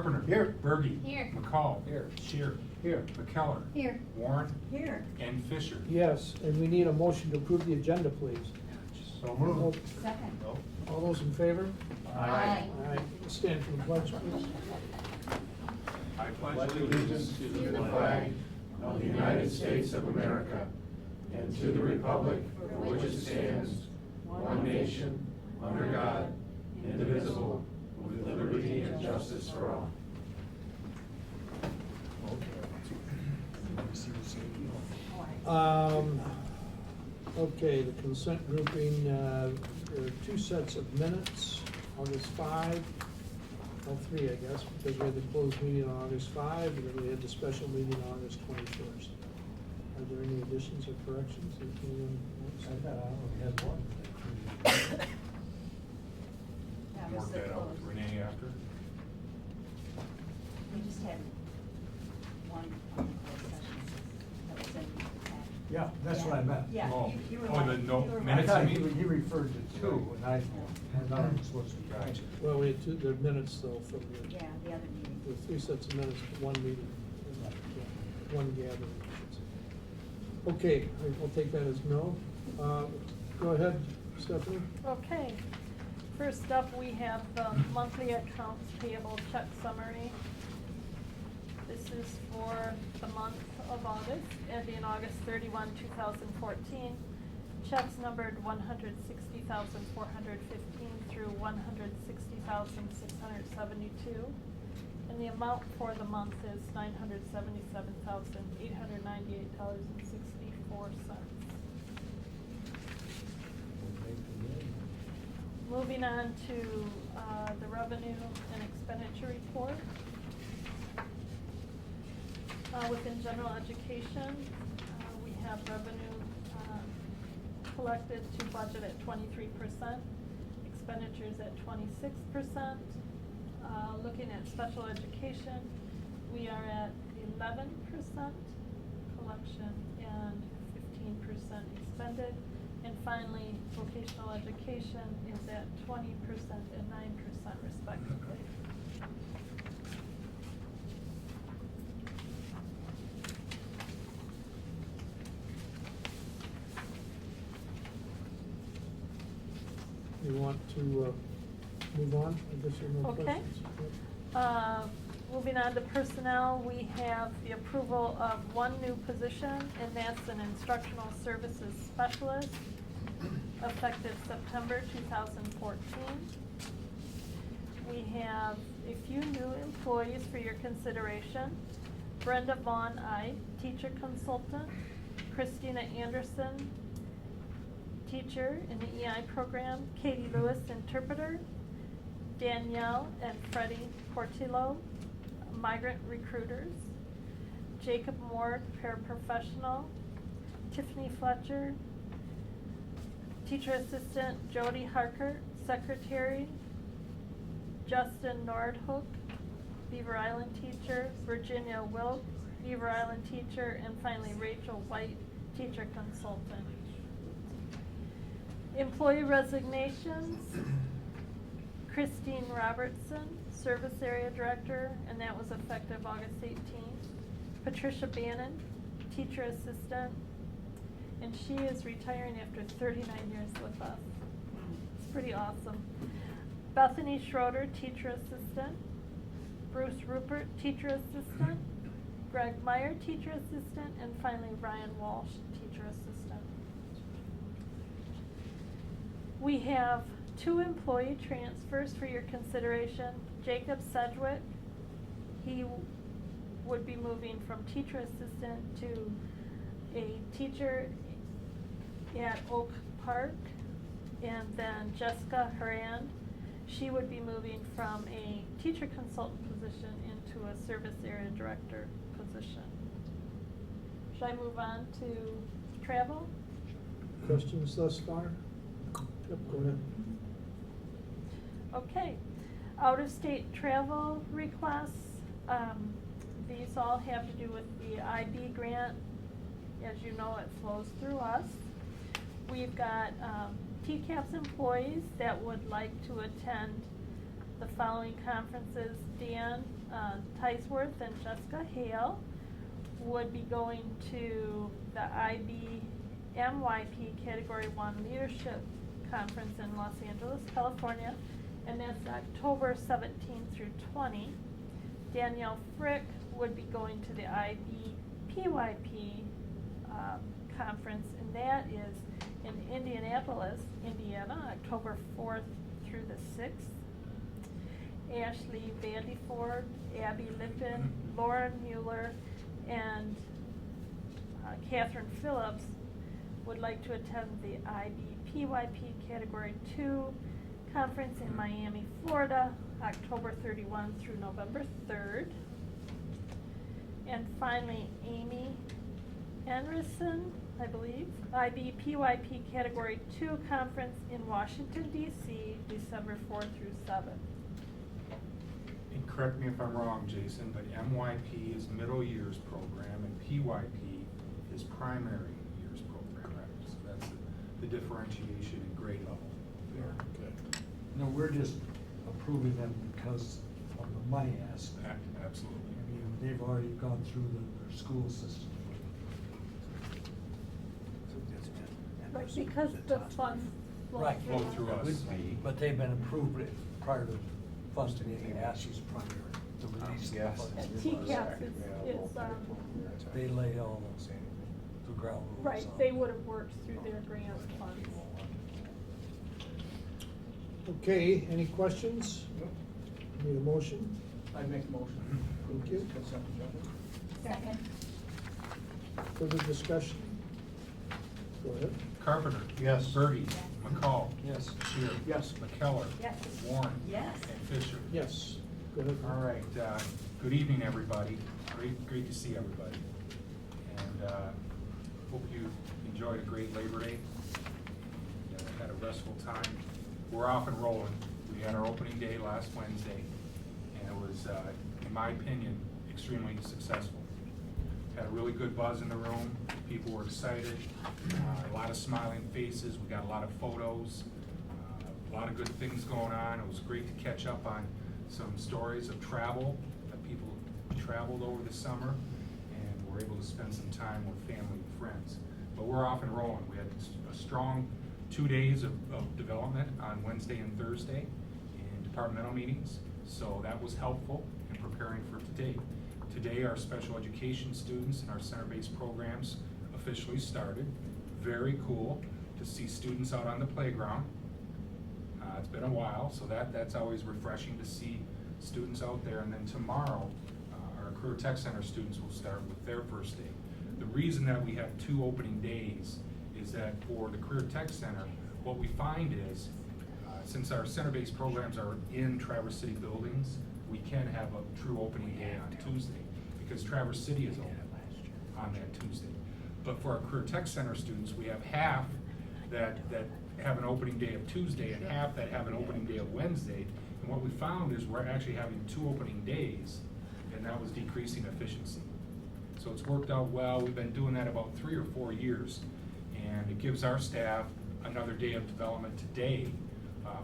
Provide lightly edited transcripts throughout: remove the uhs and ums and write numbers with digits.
Carpenter. Here. Berge. Here. McCall. Here. Shear. Here. McKellar. Here. Warren. Here. And Fisher. Yes, and we need a motion to approve the agenda, please. So moved. Second. All those in favor? Aye. All right, stand for the pledge, please. I pledge allegiance to the flag of the United States of America and to the republic for which it stands, one nation, under God, indivisible, with liberty and justice for all. Okay, the consent grouping, there are two sets of minutes, August 5, well, 3, I guess, because we had the closed meeting on August 5, and then we had the special meeting on August 21st. Are there any additions or corrections that anyone wants? I thought I only had one. That Work was the that out with close. Renee after. We just had one on the closed session that was in the packet. Yeah, that's what I meant. Yeah, Oh. you were Oh, right. the no- You were I minutes right. thought you mean? he referred to two, and I thought it was supposed to be Gotcha. one. Well, we had two, the minutes though, from the, Yeah, the other meeting. the 3 sets of minutes, but one meeting, one gathering. I should say. Okay, I'll take that as no. Go ahead, Stephanie. Okay, first up, we have the monthly accounts payable check summary. This is for the month of August, ending August 31, 2014. Checks numbered 160,415 through 160,672. And the amount for the month is $977,898.64. Moving on to the revenue and expenditure report. Within general education, we have revenue collected to budget at 23%, expenditures at 26%. Looking at special education, we are at 11% collection and 15% expended. And finally, vocational education is at 20% and 9% respectively. You want to move on? I guess there are no Okay. questions. Moving on to personnel, we have the approval of one new position, and that's an instructional services specialist, effective September 2014. We have a few new employees for your consideration. Brenda Vaughn I, teacher consultant. Christina Anderson, teacher in the EI program. Katie Lewis, interpreter. Danielle and Freddie Portillo, migrant recruiters. Jacob Moore, paraprofessional. Tiffany Fletcher, teacher assistant. Jody Harker, secretary. Justin Nordhook, Beaver Island teacher. Virginia Wilk, Beaver Island teacher. And finally, Rachel White, teacher consultant. Employee resignations. Christine Robertson, service area director, and that was effective August 18th. Patricia Bannon, teacher assistant, and she is retiring after 39 years with us. It's pretty awesome. Bethany Schroeder, teacher assistant. Bruce Rupert, teacher assistant. Greg Meyer, teacher assistant, and finally Ryan Walsh, teacher assistant. We have 2 employee transfers for your consideration. Jacob Sedgwick, he would be moving from teacher assistant to a teacher at Oak Park. And then Jessica Horan, she would be moving from a teacher consultant position into a service area director position. Should I move on to travel? Questions thus far? Yep, go ahead. Okay, out-of-state travel requests, these all have to do with the IB grant. As you know, it flows through us. We've got TCAPS employees that would like to attend the following conferences. Dan Tysworth and Jessica Hale would be going to the IBMYP Category 1 Leadership Conference in Los Angeles, California, and that's October 17th through 20. Danielle Frick would be going to the IBPYP conference, and that is in Indianapolis, Indiana, October 4th through the 6th. Ashley Vandyford, Abby Lippin, Lauren Mueller, and Catherine Phillips would like to attend the IBPYP Category 2 conference in Miami, Florida, October 31 through November 3rd. And finally, Amy Anderson, I believe, IBPYP Category 2 conference in Washington, D.C., December 4th through 7th. And correct me if I'm wrong, Jason, but MYP is middle years program and PYP is primary years program, right? So that's the differentiation in grade level. Okay. No, we're just approving them because of the money aspect. Absolutely. I mean, they've already gone through their school system. Right, because the funds flow Right. through Flow through us. Would be, but they've been approved prior to funds being asked as primary, the release of the And funds. TCAPS is, They lay all the ground rules right, out. they would have worked through their grant funds. Okay, any questions? Need a motion? I'd make a motion. Thank you. Consent agenda. Second. Further discussion? Go ahead. Carpenter. Yes. Birdie. Yes. McCall. Yes. Shear. Yes. McKellar. Yes. Warren. Yes. And Fisher. Yes. Go ahead. All right, good evening, everybody. Great to see everybody. And hope you enjoyed a great Labor Day. Had a restful time. We're off and rolling. We had our opening day last Wednesday, and it was, in my opinion, extremely successful. Had a really good buzz in the room. People were excited. A lot of smiling faces. We got a lot of photos. A lot of good things going on. It was great to catch up on some stories of travel, that people traveled over the summer and were able to spend some time with family and friends. But we're off and rolling. We had a strong 2 days of development on Wednesday and Thursday in departmental meetings. So that was helpful in preparing for today. Today, our special education students and our center-based programs officially started. Very cool to see students out on the playground. It's been a while, so that's always refreshing to see students out there. And then tomorrow, our Career Tech Center students will start with their first day. The reason that we have 2 opening days is that for the Career Tech Center, what we find is, since our center-based programs are in Traverse City buildings, we can have a true opening day on Tuesday, because Traverse City is open on that Tuesday. But for our Career Tech Center students, we have half that have an opening day of Tuesday and half that have an opening day of Wednesday. And what we found is we're actually having 2 opening days, and that was decreasing efficiency. So it's worked out well. We've been doing that about 3 or 4 years, and it gives our staff another day of development today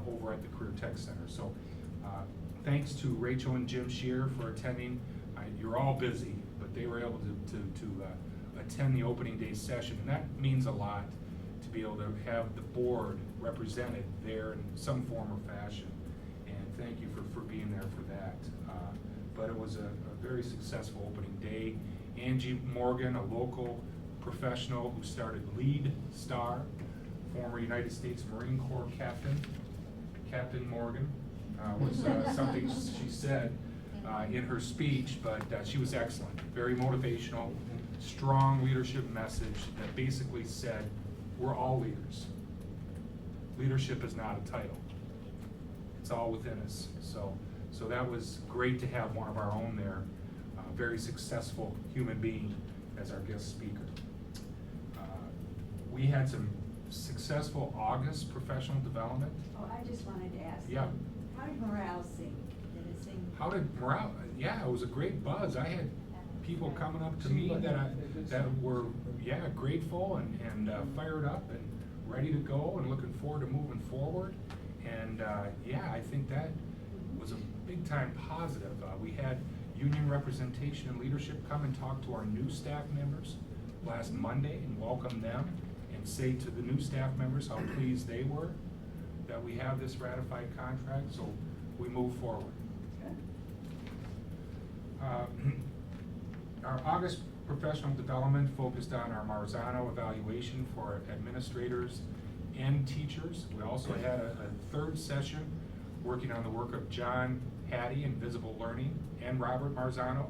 over at the Career Tech Center. So thanks to Rachel and Jim Shear for attending. You're all busy, but they were able to attend the opening day session, and that means a lot to be able to have the board represented there in some form or fashion. And thank you for being there for that. But it was a very successful opening day. Angie Morgan, a local professional who started Lead Star, former United States Marine Corps Captain Morgan, was something she said in her speech, but she was excellent, very motivational, strong leadership message that basically said, we're all leaders. Leadership is not a title. It's all within us. So that was great to have one of our own there, a very successful human being as our guest speaker. We had some successful August professional development. Oh, I just wanted to ask. Yeah. How did morale sing? Did it sing? How did morale? Yeah, it was a great buzz. I had people coming up to me that were grateful and fired up and ready to go and looking forward to moving forward. And I think that was a big time positive. We had union representation and leadership come and talk to our new staff members last Monday and welcome them and say to the new staff members how pleased they were that we have this ratified contract, so we move forward. Our August professional development focused on our Marzano evaluation for administrators and teachers. We also had a third session working on the work of John Hattie in visible learning and Robert Marzano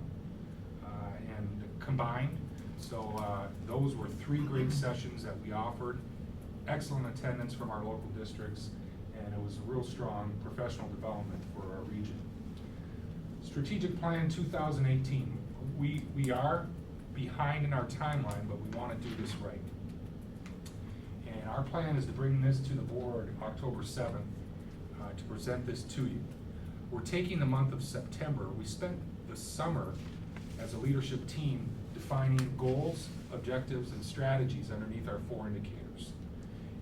and combined. So those were 3 great sessions that we offered. Excellent attendance from our local districts, and it was a real strong professional development for our region. Strategic Plan 2018. We are behind in our timeline, but we want to do this right. And our plan is to bring this to the board October 7th to present this to you. We're taking the month of September. We spent the summer as a leadership team defining goals, objectives, and strategies underneath our 4 indicators.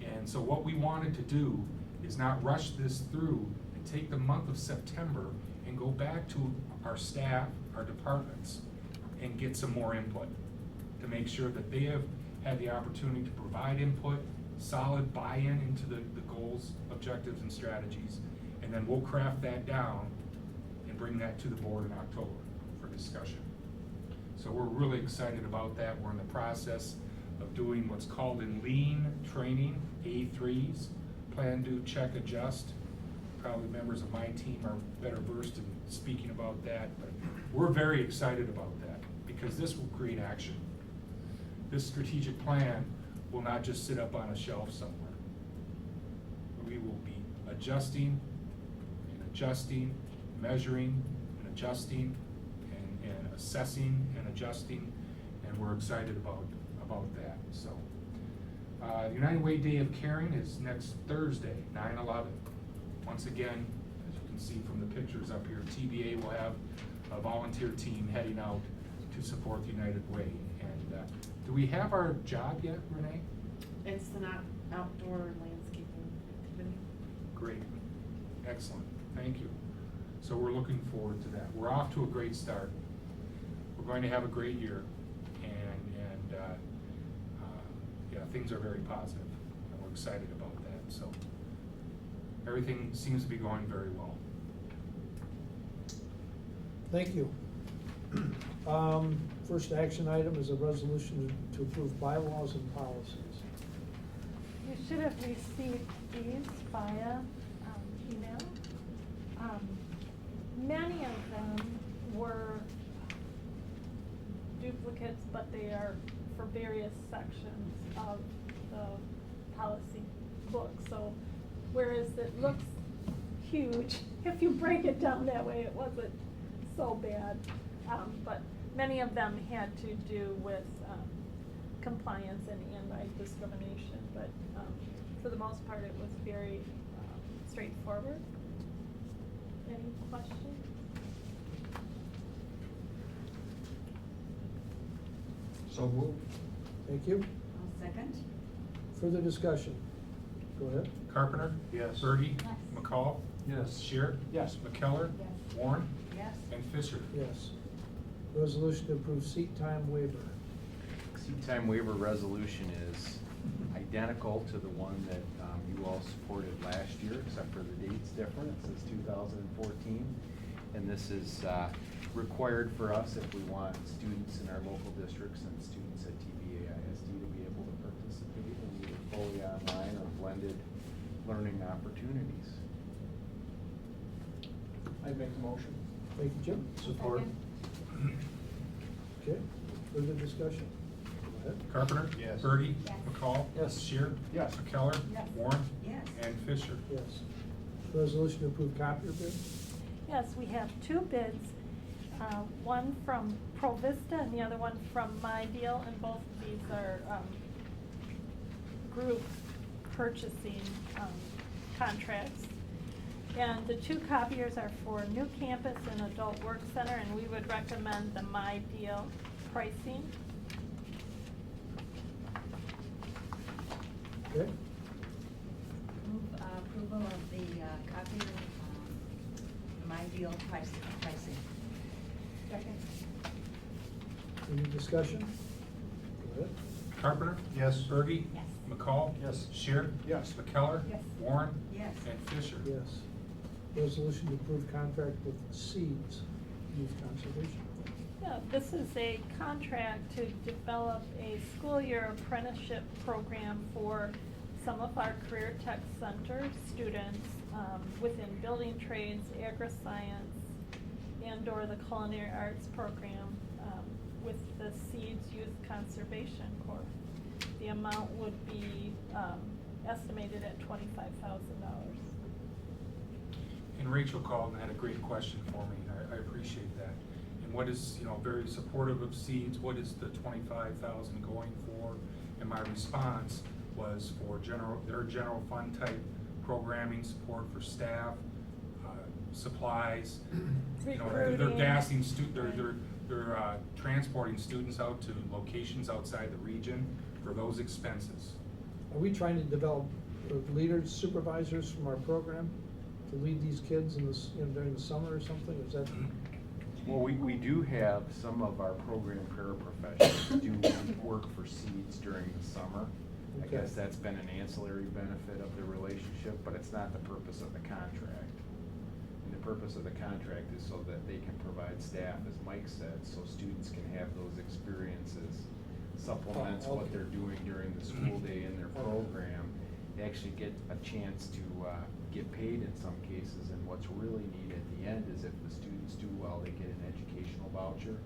And so what we wanted to do is not rush this through and take the month of September and go back to our staff, our departments, and get some more input to make sure that they have had the opportunity to provide input, solid buy-in into the goals, objectives, and strategies, and then we'll craft that down and bring that to the board in October for discussion. So we're really excited about that. We're in the process of doing what's called in lean training, A3s, plan, do, check, adjust. Probably members of my team are better versed in speaking about that, but we're very excited about that because this will create action. This strategic plan will not just sit up on a shelf somewhere. We will be adjusting and adjusting, measuring and adjusting and assessing and adjusting, and we're excited about that. So, the United Way Day of Caring is next Thursday, 9/11. Once again, as you can see from the pictures up here, TBA will have a volunteer team heading out to support the United Way. And do we have our job yet, Renee? It's the outdoor landscaping activity. Great, excellent, thank you. So we're looking forward to that. We're off to a great start. We're going to have a great year, and yeah, things are very positive, and we're excited about that. So everything seems to be going very well. Thank you. First action item is a resolution to approve bylaws and policies. You should have received these via email. Many of them were duplicates, but they are for various sections of the policy book. So whereas it looks huge, if you break it down that way, it wasn't so bad. But many of them had to do with compliance and anti-discrimination, but for the most part, it was very straightforward. Any questions? So moved. Thank you. I'll second. Further discussion? Go ahead. Carpenter? Yes. Birdie? Yes. McCall? Yes. Shear? Yes. McKellar? Yes. Warren? Yes. And Fisher? Yes. Resolution to approve seat time waiver. Seat time waiver resolution is identical to the one that you all supported last year, except for the date's different. It says 2014. And this is required for us if we want students in our local districts and students at Tbaisd to be able to participate in either fully online or blended learning opportunities. I make the motion. Thank you, Jim. Support. Okay, further discussion? Go ahead. Carpenter? Yes. Birdie? Yes. McCall? Yes. Shear? Yes. McKellar? Yes. Warren? Yes. And Fisher? Yes. Resolution to approve copier bid. Yes, we have 2 bids, one from Provista and the other one from My Deal, and both of these are group purchasing contracts. And the 2 copiers are for New Campus and Adult Work Center, and we would recommend the My Deal pricing. Okay, Move approval of the copier, my deal pricing. Second. Any discussion? Go ahead. Carpenter? Yes. Berge? Yes. McCall? Yes. Shear? Yes. McKellar? Yes. Warren? Yes. And Fisher? Yes. Resolution to approve contract with Seeds Youth Conservation. Yeah, this is a contract to develop a school year apprenticeship program for some of our Career Tech Center students within building trades, agri-science, and/or the culinary arts program with the Seeds Youth Conservation Corps. The amount would be estimated at $25,000. And Rachel called and had a great question for me, I appreciate that. And what is, very supportive of Seeds, what is the $25,000 going for? And my response was for their general fund type programming, support for staff, supplies. They're Recruiting. gassing they're transporting students out to locations outside the region for those expenses. Are we trying to develop leaders, supervisors from our program to lead these kids in this, during the summer or something? Is that? Well, we do have some of our program paraprofessionals do work for Seeds during the summer. I Okay. guess that's been an ancillary benefit of the relationship, but it's not the purpose of the contract. And the purpose of the contract is so that they can provide staff, as Mike said, so students can have those experiences, supplements Oh, what okay. they're doing during the school day in their program. They actually get a chance to get paid in some cases, and what's really neat at the end is if the students do well, they get an educational voucher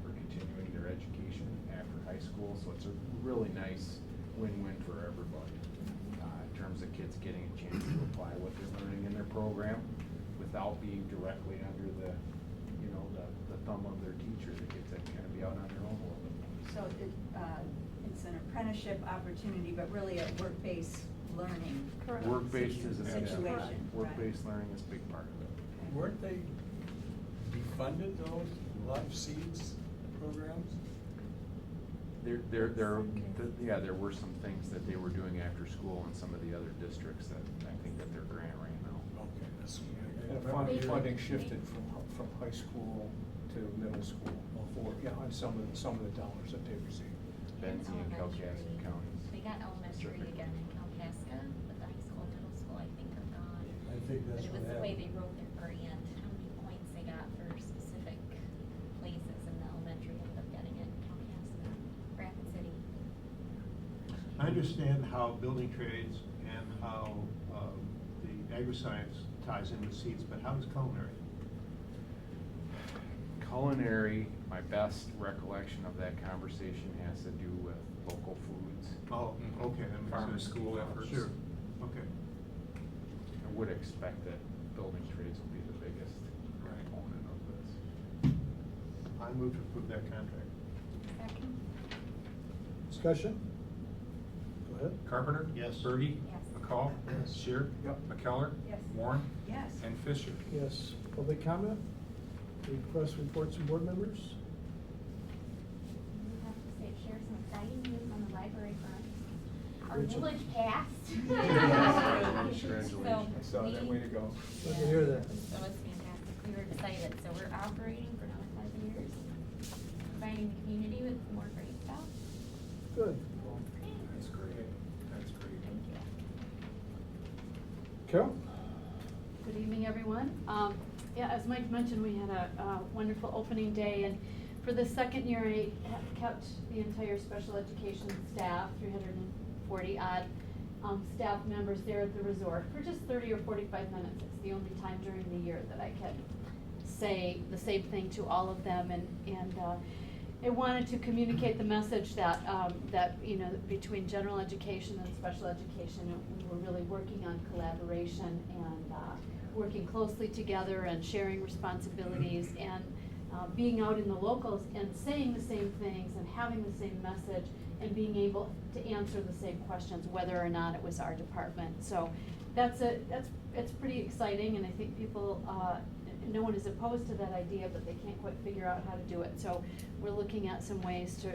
for continuing their education after high school, so it's a really nice win-win for everybody. In terms of kids getting a chance to apply what they're learning in their program without being directly under the thumb of their teacher. The kids that kind of be out on their own a little bit more. So it's an apprenticeship opportunity, but really a work-based learning. Correct. Work-based is a Situation, work-based learning is a big part of it. Weren't they defunded, those live seeds programs? There were some things that they were doing after school in some of the other districts that I think that their grant ran out. Okay, that's. And funding shifted from high school to middle school on some of the dollars that they received. Benzie and Cowcasset counties. They got elementary again in Kalkaska, but the high school and middle school, I think, are gone. I think that's But it was what the way happened. they wrote their grant, how many points they got for specific places, and the elementary ended up getting it, Kalkaska, Rapid City. I understand how building trades and how the agri-science ties in with Seeds, but how does culinary? Culinary, my best recollection of that conversation has to do with local foods. Oh, okay, that makes Farm to sense. school efforts. Sure, okay. I would expect that building trades will be the biggest Right. component of this. I move to approve that contract. Second? Discussion? Go ahead. Carpenter? Yes. Berge? Yes. McCall? Yes. Shear? Yep. McKellar? Yes. Warren? Yes. And Fisher? Yes. Public comment? Request reports from board members? We have to say, share some exciting news on the library front. Our Rachel. village passed. Congratulations. So I saw that, way to go. Glad to hear that. So it's fantastic. We were excited. So we're operating for another 5 years, providing the community with more great stuff. Good. That's great, that's great. Thank you. Carol? Good evening, everyone. Yeah, as Mike mentioned, we had a wonderful opening day, and for the second year, I have kept the entire special education staff, 340 odd staff members there at the resort for just 30 or 45 minutes. It's the only time during the year that I can say the same thing to all of them, and I wanted to communicate the message that, between general education and special education, we're really working on collaboration and working closely together and sharing responsibilities and being out in the locals and saying the same things and having the same message and being able to answer the same questions, whether or not it was our department. So it's pretty exciting, and I think people, no one is opposed to that idea, but they can't quite figure out how to do it. So we're looking at some ways to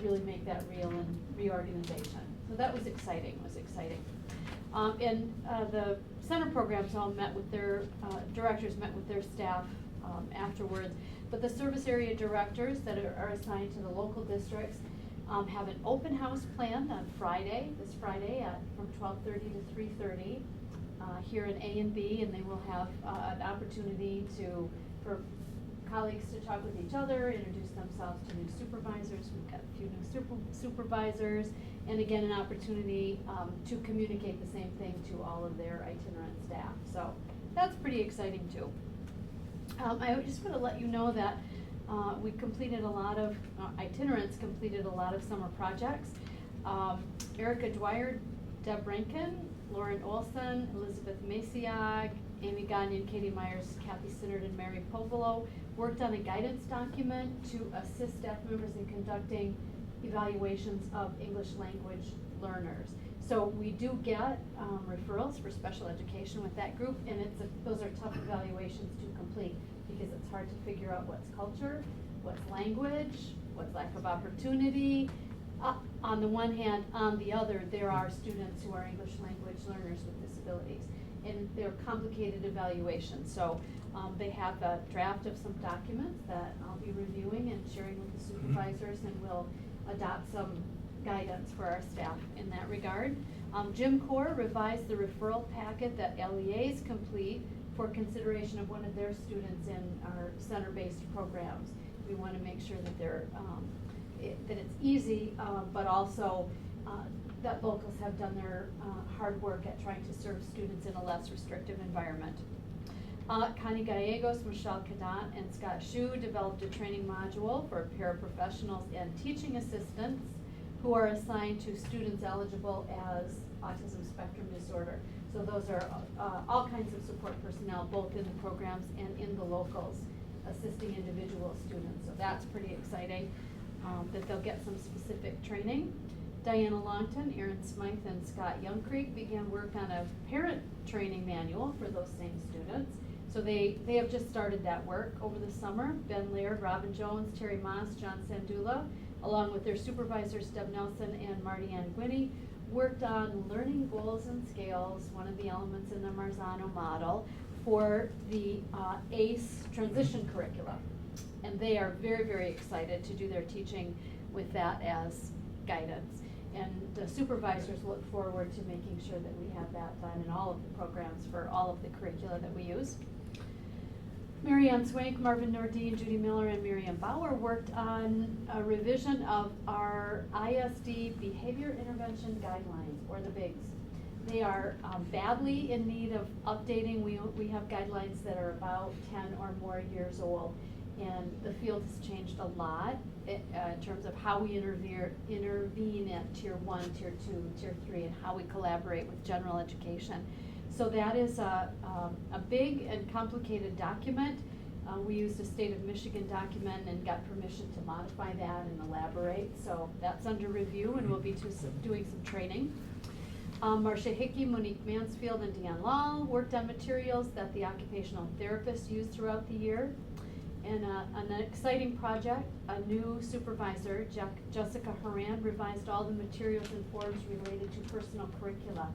really make that real in reorganization. So that was exciting, and the center programs all met with their, directors met with their staff afterwards. But the service area directors that are assigned to the local districts have an open house planned on Friday, this Friday from 12:30 to 3:30 here in A and B, and they will have an opportunity for colleagues to talk with each other, introduce themselves to new supervisors. We've got a few new supervisors, and again, an opportunity to communicate the same thing to all of their itinerant staff. So that's pretty exciting too. I just want to let you know that we completed a lot of, itinerants completed a lot of summer projects. Erica Dwyer, Deb Rankin, Lauren Olson, Elizabeth Masiag, Amy Gagnon, Katie Myers, Kathy Sinnert, and Mary Povolo worked on a guidance document to assist staff members in conducting evaluations of English language learners. So we do get referrals for special education with that group, and those are tough evaluations to complete because it's hard to figure out what's culture, what's language, what's lack of opportunity. On the one hand, on the other, there are students who are English language learners with disabilities, and they're complicated evaluations. So they have a draft of some documents that I'll be reviewing and sharing with the supervisors, and we'll adopt some guidance for our staff in that regard. Jim Corps revised the referral packet that LEAs complete for consideration of one of their students in our center-based programs. We want to make sure that that it's easy, but also that locals have done their hard work at trying to serve students in a less restrictive environment. Connie Gallegos, Michelle Cadat, and Scott Shue developed a training module for paraprofessionals and teaching assistants who are assigned to students eligible as autism spectrum disorder. So those are all kinds of support personnel, both in the programs and in the locals, assisting individual students. So that's pretty exciting that they'll get some specific training. Diana Longton, Aaron Smythe, and Scott Youngcreek began work on a parent training manual for those same students. So they have just started that work over the summer. Ben Laird, Robin Jones, Terry Moss, John Sandula, along with their supervisors Deb Nelson and Marty Ann Guinea, worked on learning goals and scales, one of the elements in the Marzano model, for the ACE transition curricula. And they are very, very excited to do their teaching with that as guidance. And the supervisors look forward to making sure that we have that done in all of the programs for all of the curricula that we use. Mary Ann Swank, Marvin Nordine, Judy Miller, and Miriam Bauer worked on a revision of our ISD Behavior Intervention Guidelines, or the BIGs. They are badly in need of updating. We have guidelines that are about 10 or more years old, and the field has changed a lot in terms of how we intervene at Tier 1, Tier 2, Tier 3, and how we collaborate with general education. So that is a big and complicated document. We used a State of Michigan document and got permission to modify that and elaborate. So that's under review, and we'll be doing some training. Marcia Hickey, Monique Mansfield, and Deanne Lall worked on materials that the occupational therapists use throughout the year. And an exciting project, a new supervisor, Jessica Horan, revised all the materials and forms related to personal curricula.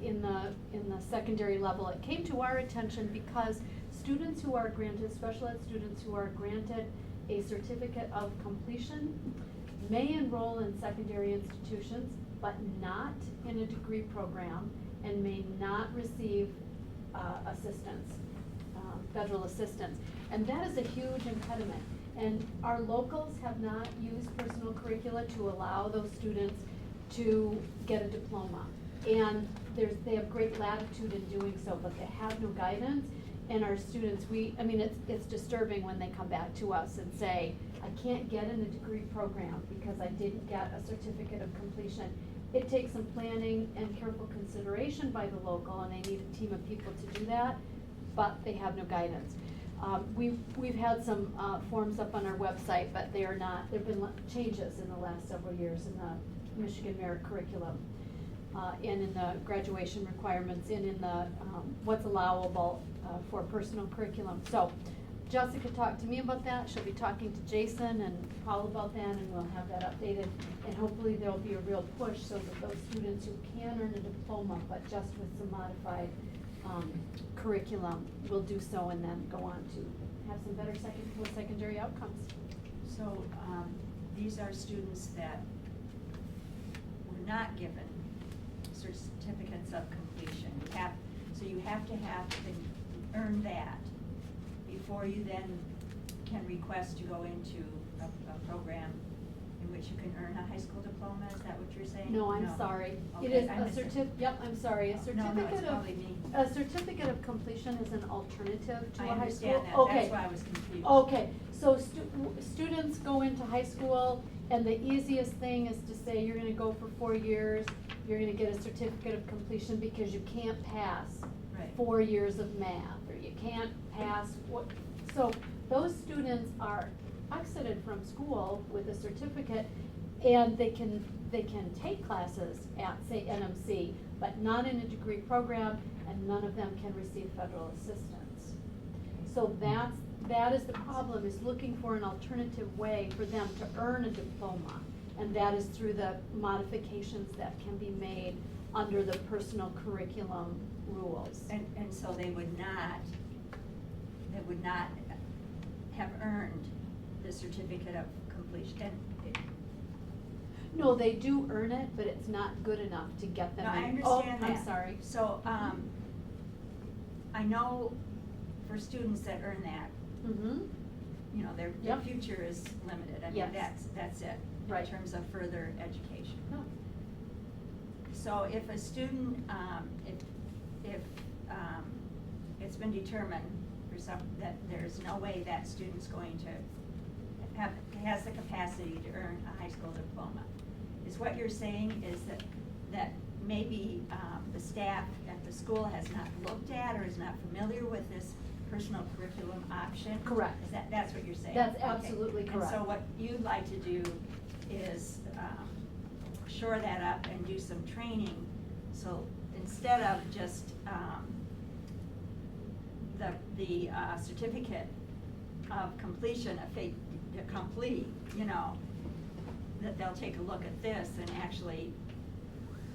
In the secondary level. It came to our attention because students who are granted, special ed students who are granted a certificate of completion may enroll in secondary institutions, but not in a degree program, and may not receive assistance, federal assistance. And that is a huge impediment. And our locals have not used personal curricula to allow those students to get a diploma. And they have great latitude in doing so, but they have no guidance. And our students, it's disturbing when they come back to us and say, I can't get in a degree program because I didn't get a certificate of completion. It takes some planning and careful consideration by the local, and they need a team of people to do that, but they have no guidance. We've had some forms up on our website, but there have been changes in the last several years in the Michigan Merit Curriculum. And in the graduation requirements, and in the what's allowable for personal curriculum. So Jessica talked to me about that, she'll be talking to Jason and Paul about that, and we'll have that updated. And hopefully there'll be a real push so that those students who can earn a diploma, but just with some modified, curriculum, will do so and then go on to have some better post-secondary outcomes. So, these are students that were not given certificates of completion. So you have to earn that before you then can request to go into a program in which you can earn a high school diploma, is that what you're saying? No, I'm sorry. It Okay, is I a missed it. yep, I'm sorry, a No, it's certificate probably me. a certificate of completion is an alternative to a I high school. understand that, Okay. that's why I was confused. Okay, so students go into high school, and the easiest thing is to say you're gonna go for 4 years, you're gonna get a certificate of completion because you can't pass Right. 4 years of math, or you can't pass so those students are exited from school with a certificate, and they can take classes at, say, NMC, but not in a degree program, and none of them can receive federal assistance. So that is the problem, is looking for an alternative way for them to earn a diploma. And that is through the modifications that can be made under the personal curriculum rules. And so they would not have earned the certificate of completion. No, they do earn it, but it's not good enough to get them No, I in. understand that. Oh, I'm sorry. So, I know for students that earn that, Mm-hmm, you know, their Yep. future is limited. I Yes. mean, that's it, Right. in terms of further education. no, So if a student, if it's been determined that there's no way that student's going to has the capacity to earn a high school diploma, is what you're saying is that maybe the staff at the school has not looked at or is not familiar with this personal curriculum option? Correct. That's what you're saying? That's Okay. absolutely correct. And so what you'd like to do is shore that up and do some training, so instead of just the certificate of completion, a fait accompli, you know, that they'll take a look at this and actually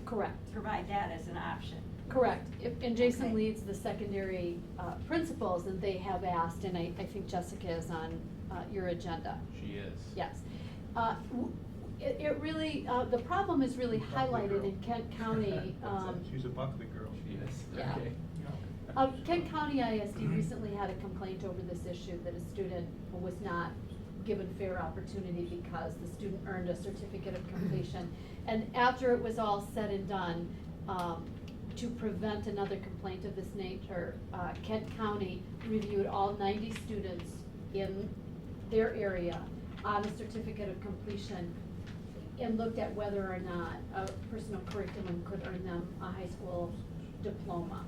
correct. provide that as an option. Correct. And Jason Okay. leads the secondary principals, and they have asked, and I think Jessica is on your agenda. She is. Yes. It really, the problem is really highlighted in Kent County. She's a Buckley girl. She is. Yeah. Okay. Kent County ISD recently had a complaint over this issue, that a student was not given fair opportunity because the student earned a certificate of completion. And after it was all said and done, to prevent another complaint of this nature, Kent County reviewed all 90 students in their area on a certificate of completion and looked at whether or not a personal curriculum could earn them a high school diploma.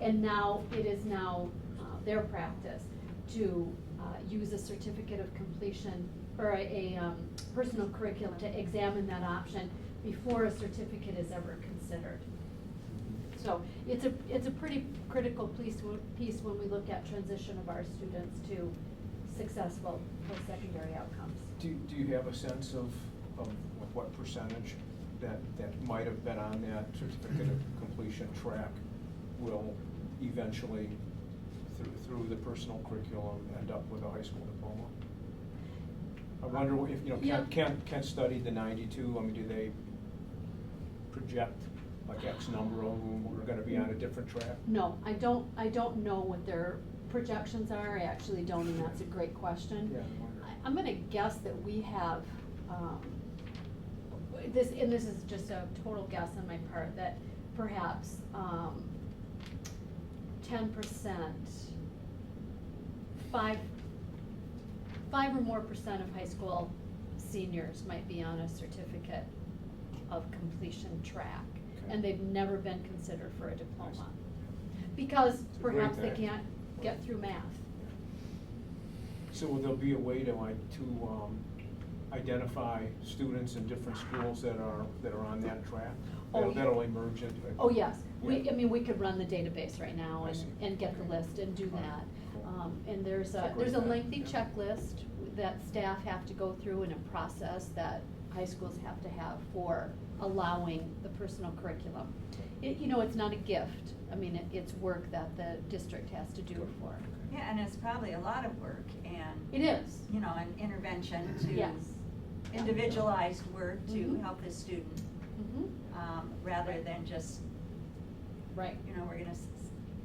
And now, it is now their practice to use a certificate of completion or a personal curriculum to examine that option before a certificate is ever considered. So it's a pretty critical piece when we look at transition of our students to successful post-secondary outcomes. Do you have a sense of what percentage that might have been on that certificate of completion track will eventually, through the personal curriculum, end up with a high school diploma? I wonder if, Yeah. Kent studied the 92, I mean, do they project like X number of them are gonna be on a different track? No, I don't know what their projections are, I actually don't, and that's a great question. Yeah, I wonder. I'm gonna guess that we have, this is just a total guess on my part, that perhaps, 10%, 5 or more percent of high school seniors might be on a certificate of completion track, Okay. and they've never been considered for a diploma. Because It's a great perhaps they thing. can't get through math. So will there be a way to identify students in different schools that are on that track? Oh, yeah. That'll emerge into. Oh, yes, I mean, we could run the database right now I see. and get the list and do that. And there's Stick a, with there's a that. lengthy checklist that staff have to go through in a process that high schools have to have for allowing the personal curriculum. You know, it's not a gift. I mean, it's work that the district has to do for. Yeah, and it's probably a lot of work and. It is. You know, an intervention to. Yes. Individualized work to Mhm. help the student, Mhm. rather than just, Right. you know, we're gonna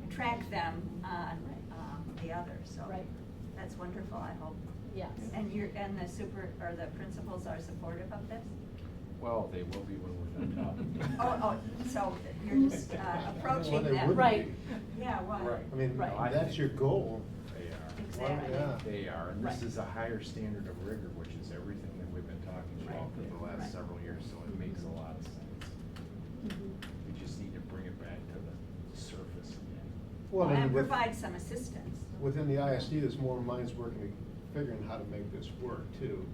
track them on, the others, so. Right. That's wonderful, I hope. Yes. And and the the principals are supportive of this? Well, they will be when we're done talking. Oh, so you're just approaching Well, they them. wouldn't Right. be. Yeah, well. Right. I mean, Right. I that's think your goal. They are. Exactly. Yeah. They are, and this Right. is a higher standard of rigor, which is everything that we've been talking about for the Right. last several years, so it makes a lot of sense. Mhm. We just need to bring it back to the surface again. Well, And with- provide some assistance. Within the ISD, there's more minds working, figuring how to make this work too.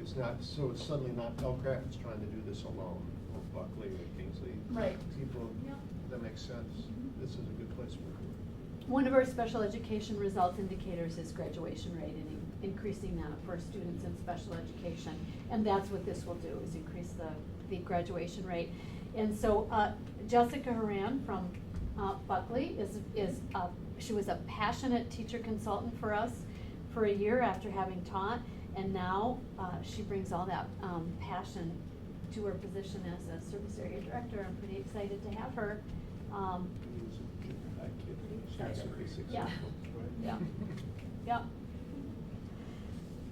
It's not, so it's suddenly not Elcraft is trying to do this alone, or Buckley, or Kingsley. Right. People, Yeah. that makes sense. This is a good place to work. One of our special education results indicators is graduation rate and increasing that for students in special education. And that's what this will do, is increase the graduation rate. And so Jessica Horan from Buckley she was a passionate teacher consultant for us for a year after having taught. And now she brings all that passion to her position as a service area director. I'm pretty excited to have her. Yeah, yeah, yeah.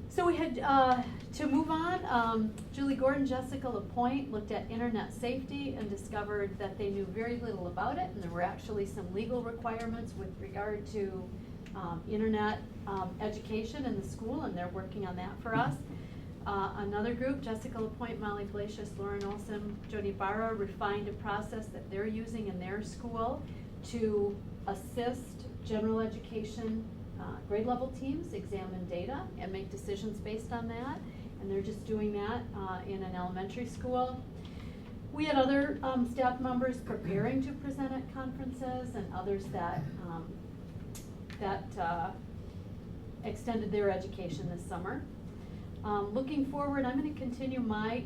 So we had, to move on, Julie Gordon, Jessica Lapointe looked at internet safety and discovered that they knew very little about it, and there were actually some legal requirements with regard to internet education in the school, and they're working on that for us. Another group, Jessica Lapointe, Molly Blasius, Lauren Olson, Jody Barra, refined a process that they're using in their school to assist general education grade level teams examine data and make decisions based on that. And they're just doing that in an elementary school. We had other staff members preparing to present at conferences and others that extended their education this summer. Looking forward, I'm going to continue my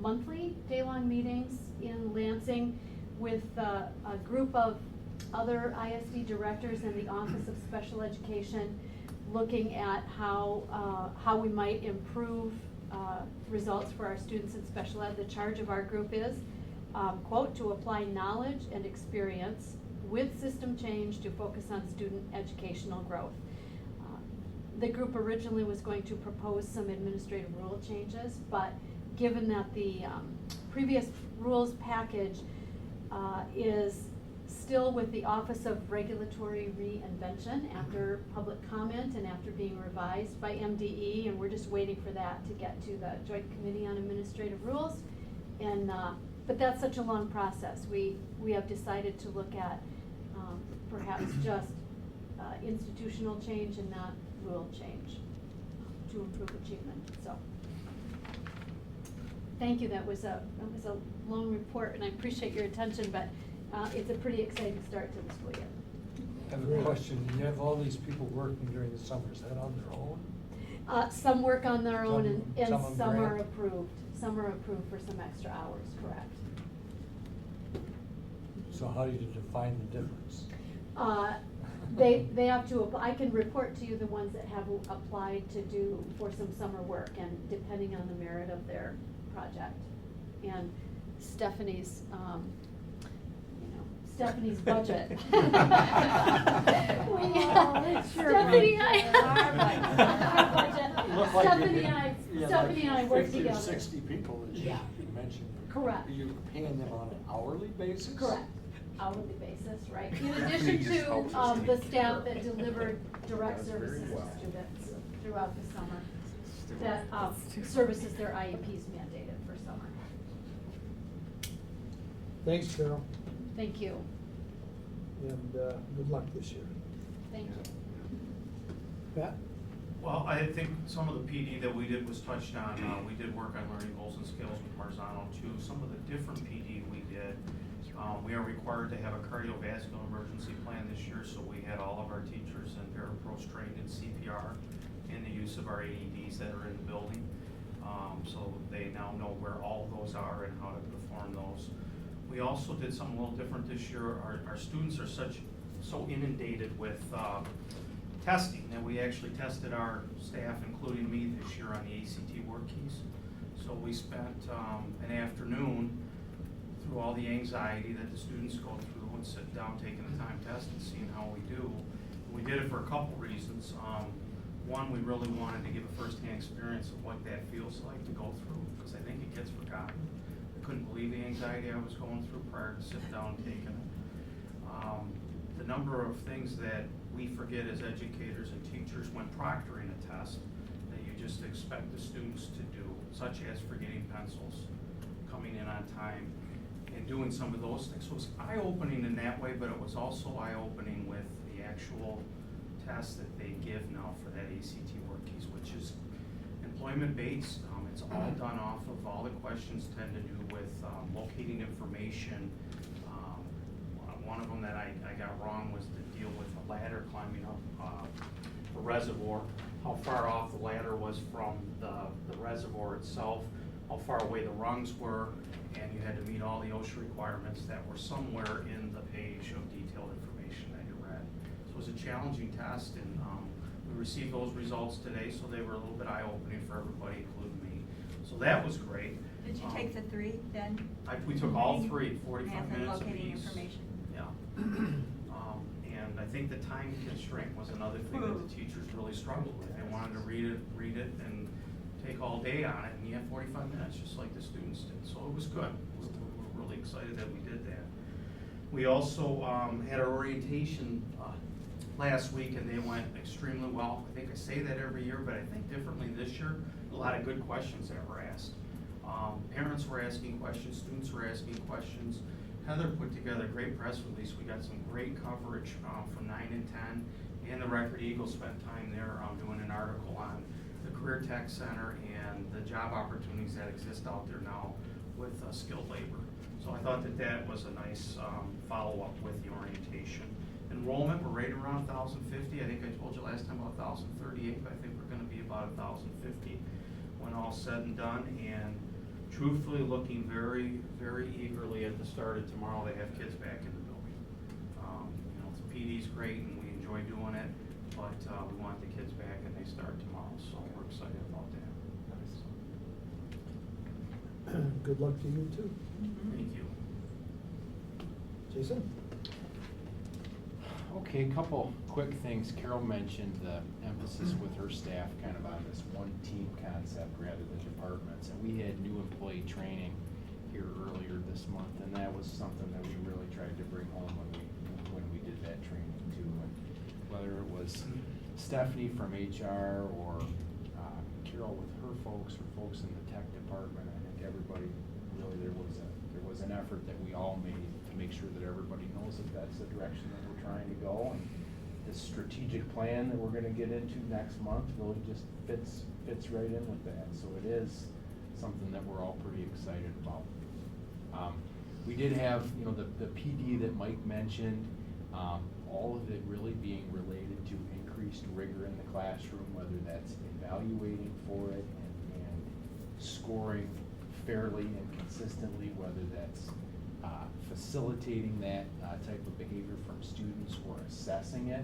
monthly day-long meetings in Lansing with a group of other ISD directors in the Office of Special Education, looking at how we might improve results for our students in special ed. The charge of our group is, quote, to apply knowledge and experience with system change to focus on student educational growth. The group originally was going to propose some administrative rule changes, but given that the previous rules package is still with the Office of Regulatory Reinvention after public comment and after being revised by MDE, and we're just waiting for that to get to the Joint Committee on Administrative Rules. And but that's such a long process. We have decided to look at perhaps just institutional change and not rule change to improve achievement. So, thank you. That was a long report, and I appreciate your attention. But it's a pretty exciting start to the school year. I have a question. You have all these people working during the summer. Is that on their own? Some work on their own, and Some on some are grant? approved. Some are approved for some extra hours. Correct. So how do you define the difference? They have to apply. I can report to you the ones that have applied to do for some summer work, and depending on the merit of their project. And Stephanie's, Stephanie's budget. Stephanie and I work 50 or together. 60 people that you Yeah. mentioned. Correct. Are you paying them on an hourly basis? Correct, hourly basis, right? In Stephanie addition just to helps us the make staff sure. that delivered direct Does very services to well. students throughout the summer, that services their IEPs mandated for summer. Thanks, Carol, Thank you, and good luck this year. thank you. Pat? Well, I think some of the PD that we did was touched on. We did work on learning goals and skills with Marzano too. Some of the different PD we did We are required to have a cardiovascular emergency plan this year, so we had all of our teachers and parapros trained in CPR and the use of our AEDs that are in the building. So they now know where all of those are and how to perform those. We also did something a little different this year. Our students are so inundated with testing that we actually tested our staff, including me, this year on the ACT work keys. So we spent an afternoon through all the anxiety that the students go through and sit down taking the time test and seeing how we do. We did it for a couple reasons. One, we really wanted to give a first-hand experience of what that feels like to go through, because I think it gets forgotten. I couldn't believe the anxiety I was going through prior to sitting down and taking it. The number of things that we forget as educators and teachers when proctoring a test that you just expect the students to do, such as forgetting pencils, coming in on time, and doing some of those things. So it was eye-opening in that way, but it was also eye-opening with the actual test that they give now for that ACT work keys, which is employment-based. It's all done off of, all the questions tend to do with locating information. One of them that I got wrong was to deal with a ladder climbing up a reservoir, how far off the ladder was from the reservoir itself, how far away the rungs were, and you had to meet all the OSHA requirements that were somewhere in the page of detailed information that you read. So it was a challenging test, and we received those results today, so they were a little bit eye-opening for everybody, including me. So that was great. Did you take the 3 then? We took all 3, 45 Math and minutes locating apiece. information. Yeah. And I think the time constraint was another thing that the teachers really struggled with. They wanted to read it, and take all day on it, and you have 45 minutes, just like the students did. So it was good. We're really excited that we did that. We also had our orientation last week, and they went extremely well. I think I say that every year, but I think differently this year. A lot of good questions that were asked. Parents were asking questions, students were asking questions. Heather put together a great press release. We got some great coverage from 9 and 10, and the Record Eagle spent time there doing an article on the Career Tech Center and the job opportunities that exist out there now with skilled labor. So I thought that was a nice follow-up with the orientation. Enrollment, we're right around 1,050. I think I told you last time about 1,038, but I think we're going to be about 1,050 when all said and done. And truthfully, looking very, very eagerly at the start of tomorrow to have kids back in the building. The PD's great and we enjoy doing it, but we want the kids back and they start tomorrow, so we're excited about that. Good luck to you too. Thank you. Jason? Okay, a couple quick things. Carol mentioned the emphasis with her staff kind of on this one team concept rather than departments. And we had new employee training here earlier this month, and that was something that we really tried to bring home when we did that training too. And whether it was Stephanie from HR or Carol with her folks or folks in the tech department, I think everybody really, there was an effort that we all made to make sure that everybody knows that that's the direction that we're trying to go. And this strategic plan that we're gonna get into next month really just fits right in with that. So it is something that we're all pretty excited about. We did have, the PD that Mike mentioned, all of it really being related to increased rigor in the classroom, whether that's evaluating for it and scoring fairly and consistently, whether that's facilitating that type of behavior from students or assessing it.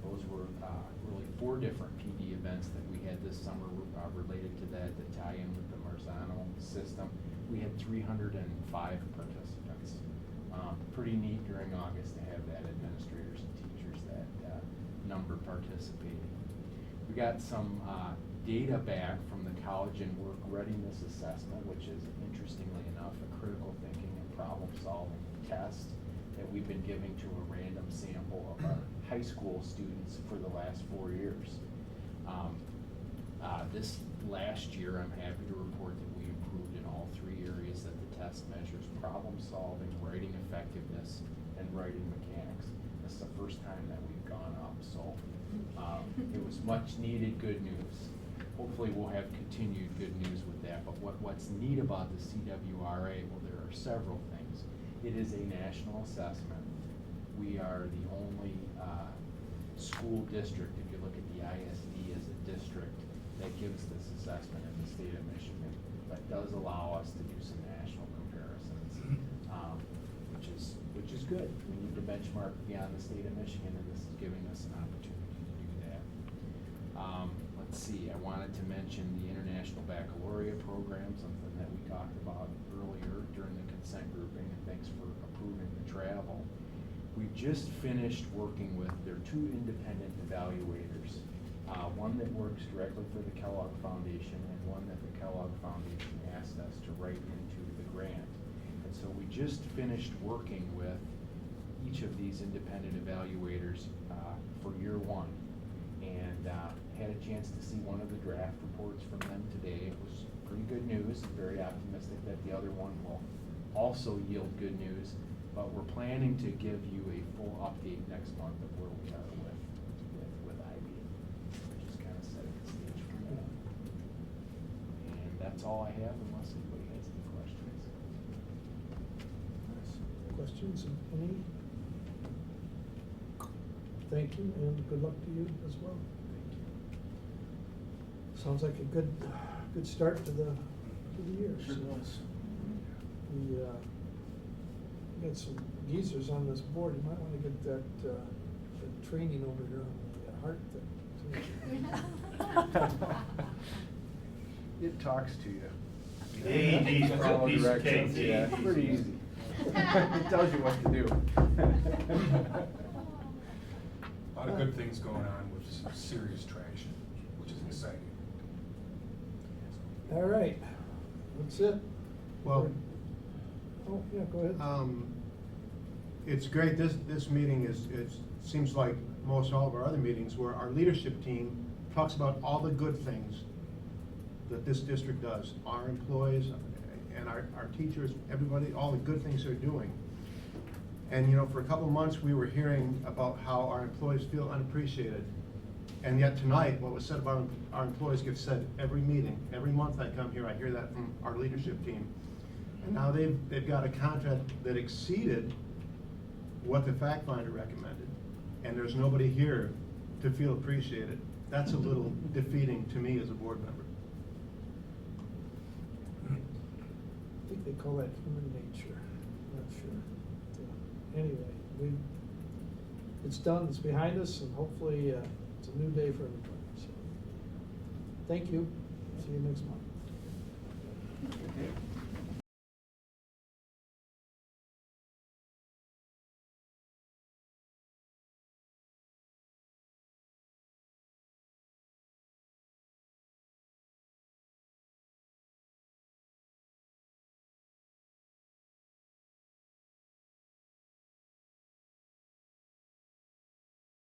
Those were really 4 different PD events that we had this summer related to that tie in with the Marzano system. We had 305 participants. Pretty neat during August to have that, administrators and teachers, that number participating. We got some data back from the College and Work Readiness Assessment, which is, interestingly enough, a critical thinking and problem-solving test that we've been giving to a random sample of our high school students for the last 4 years. This last year, I'm happy to report that we improved in all 3 areas that the test measures: problem-solving, writing effectiveness, and writing mechanics. This is the first time that we've gone up, so it was much-needed good news. Hopefully we'll have continued good news with that, but what's neat about the CWRA, well, there are several things. It is a national assessment. We are the only school district, if you look at the ISD as a district, that gives this assessment in the state of Michigan, but does allow us to do some national comparisons, which is good. We need to benchmark beyond the state of Michigan, and this is giving us an opportunity to do that. Let's see, I wanted to mention the International Baccalaureate program, something that we talked about earlier during the consent grouping, and thanks for approving the travel. We just finished working with their two independent evaluators, one that works directly for the Kellogg Foundation and one that the Kellogg Foundation asked us to write into the grant. And so we just finished working with each of these independent evaluators for year one, and had a chance to see one of the draft reports from them today. It was pretty good news. Very optimistic that the other one will also yield good news. But we're planning to give you a full update next month of where we are with IB, just kind of setting the stage for that. And that's all I have, unless anybody has any questions. Questions, any? Thank you, and good luck to you as well. Thank you. Sounds like a good start to the year. Sure does. We got some geezers on this board. You might want to get that training over here on the heart thing. It talks to you. The AED's a Follow piece of directions, cake, yeah, AED's. pretty easy. It tells you what to do. A lot of good things going on with some serious traction, which is exciting. All right, that's it. Well, Oh, yeah, go ahead. it's great, this meeting it seems like most all of our other meetings where our leadership team talks about all the good things that this district does, our employees and our teachers, everybody, all the good things they're doing. And you know, for a couple of months, we were hearing about how our employees feel unappreciated. And yet tonight, what was said about our employees gets said every meeting. Every month I come here, I hear that from our leadership team. And now they've got a contract that exceeded what the fact finder recommended. And there's nobody here to feel appreciated. That's a little defeating to me as a board member. I think they call that human nature. I'm not sure. But, anyway, it's done, it's behind us, and hopefully it's a new day for everybody. So, thank you. See you next month.